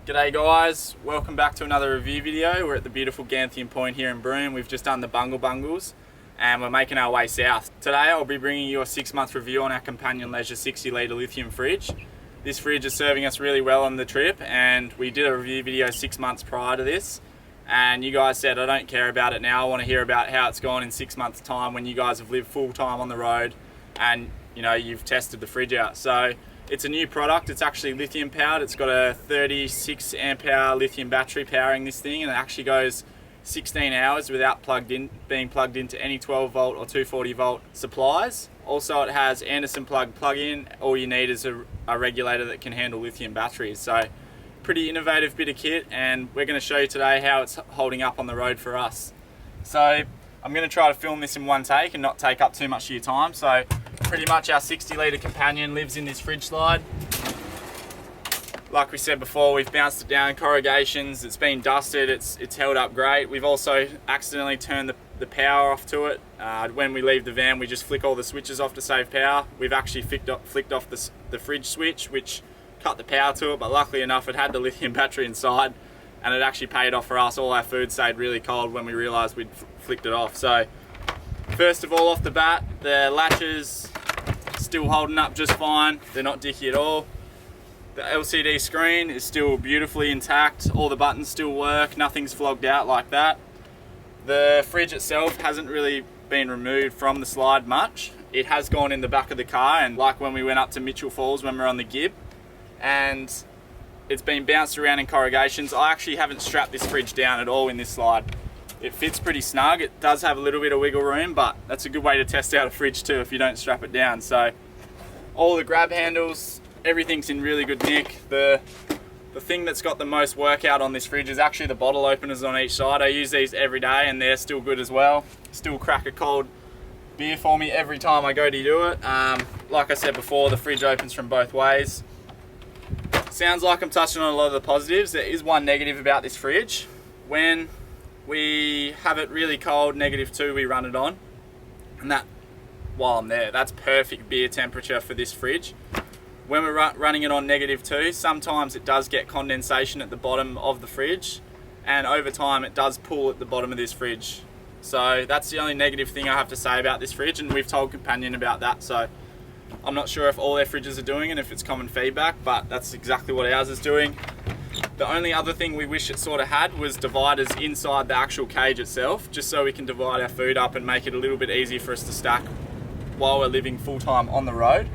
G'day guys, welcome back to another review video. We're at the beautiful Ganthian Point here in Broome. We've just done the Bungles and we're making our way south. Today I'll be bringing you a 6-month review on our Companion Leisure 60 litre lithium fridge. This fridge is serving us really well on the trip, and we did a review video 6 months prior to this, and you guys said I don't care about it now, I want to hear about how it's gone in 6 months time when you guys have lived full time on the road and you've tested the fridge out. So it's a new product. It's actually lithium powered. It's got a 36 amp hour lithium battery powering this thing, and it actually goes 16 hours without being plugged into any 12 volt or 240 volt supplies. Also, it has Anderson plug-in. All you need is a regulator that can handle lithium batteries. So pretty innovative bit of kit, and we're going to show you today how it's holding up on the road for us. So I'm going to try to film this in one take and not take up too much of your time. So pretty much our 60 litre Companion lives in this fridge slide. Like we said before, we've bounced it down corrugations, it's been dusted, it's held up great. We've also accidentally turned the power off to it. When we leave the van, we just flick all the switches off to save power. We've actually flicked off the fridge switch, which cut the power to it, but luckily enough it had the lithium battery inside, and it actually paid off for us. All our food stayed really cold when we realised we'd flicked it off. So first of all, off the bat, the latches still holding up just fine. They're not dicky at all. The LCD screen is still beautifully intact. All the buttons still work. Nothing's flogged out like that. The fridge itself hasn't really been removed from the slide much. It has gone in the back of the car, and like when we went up to Mitchell Falls when we were on the Gib, and it's been bounced around in corrugations. I actually haven't strapped this fridge down at all in this slide. It fits pretty snug. It does have a little bit of wiggle room, but that's a good way to test out a fridge too if you don't strap it down. So all the grab handles, everything's in really good nick. The thing that's got the most workout on this fridge is actually the bottle openers on each side. I use these every day and they're still good as well. Still crack a cold beer for me every time I go to do it. Like I said before, the fridge opens from both ways. Sounds like I'm touching on a lot of the positives. There is one negative about this fridge. When we have it really cold, -2, we run it on, and that, while I'm there, that's perfect beer temperature for this fridge. When we're running it on -2, sometimes it does get condensation at the bottom of the fridge, and over time it does pool at the bottom of this fridge. So that's the only negative thing I have to say about this fridge, and we've told Companion about that. So I'm not sure if all their fridges are doing it, if it's common feedback, but that's exactly what ours is doing. The only other thing we wish it sort of had was dividers inside the actual cage itself, just so we can divide our food up and make it a little bit easier for us to stack while we're living full-time on the road.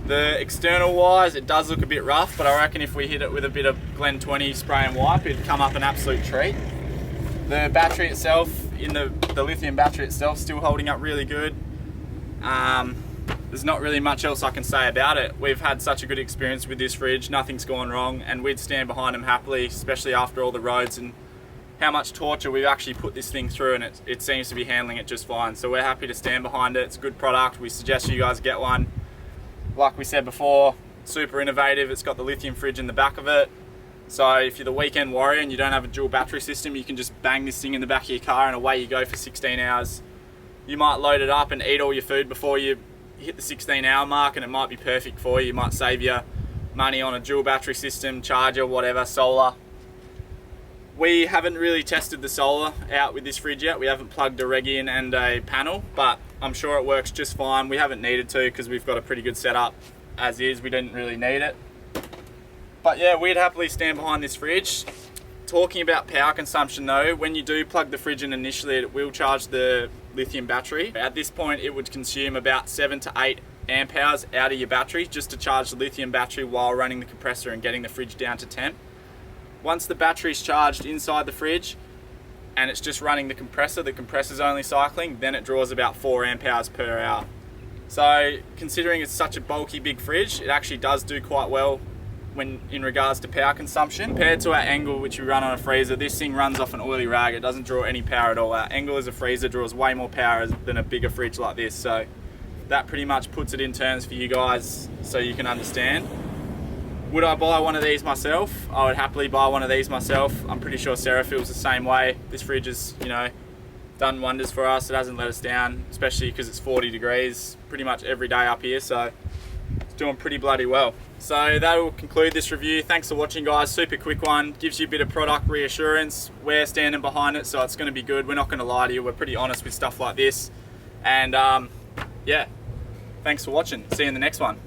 The external wise, it does look a bit rough, but I reckon if we hit it with a bit of Glen 20 spray and wipe, it'd come up an absolute treat. The battery itself, the lithium battery itself, still holding up really good. There's not really much else I can say about it. We've had such a good experience with this fridge, nothing's gone wrong, and we'd stand behind them happily, especially after all the roads and how much torture we've actually put this thing through, and it seems to be handling it just fine. So we're happy to stand behind it. It's a good product. We suggest you guys get one. Like we said before, super innovative. It's got the lithium fridge in the back of it. So if you're the weekend warrior and you don't have a dual battery system, you can just bang this thing in the back of your car and away you go for 16 hours. You might load it up and eat all your food before you hit the 16-hour mark, and it might be perfect for you. You might save you money on a dual battery system, charger, whatever, solar. We haven't really tested the solar out with this fridge yet. We haven't plugged a reg in and a panel, but I'm sure it works just fine. We haven't needed to because we've got a pretty good setup as is. We didn't really need it. But yeah, we'd happily stand behind this fridge. Talking about power consumption though, when you do plug the fridge in initially, it will charge the lithium battery. At this point, it would consume about 7 to 8 amp hours out of your battery just to charge the lithium battery while running the compressor and getting the fridge down to temp. Once the battery's charged inside the fridge and it's just running the compressor's only cycling, then it draws about 4 amp hours per hour. So considering it's such a bulky big fridge, it actually does do quite well when in regards to power consumption. Compared to our Engel, which we run on a freezer, this thing runs off an oily rag. It doesn't draw any power at all. Our Engel as a freezer draws way more power than a bigger fridge like this. So that pretty much puts it in terms for you guys so you can understand. Would I buy one of these myself? I would happily buy one of these myself. I'm pretty sure Sarah feels the same way. This fridge has, done wonders for us. It hasn't let us down, especially because it's 40 degrees pretty much every day up here. So doing pretty bloody well. So that will conclude this review. Thanks for watching, guys. Super quick one, gives you a bit of product reassurance. We're standing behind it, so it's going to be good. We're not going to lie to you. We're pretty honest with stuff like this. And yeah, thanks for watching. See you in the next one.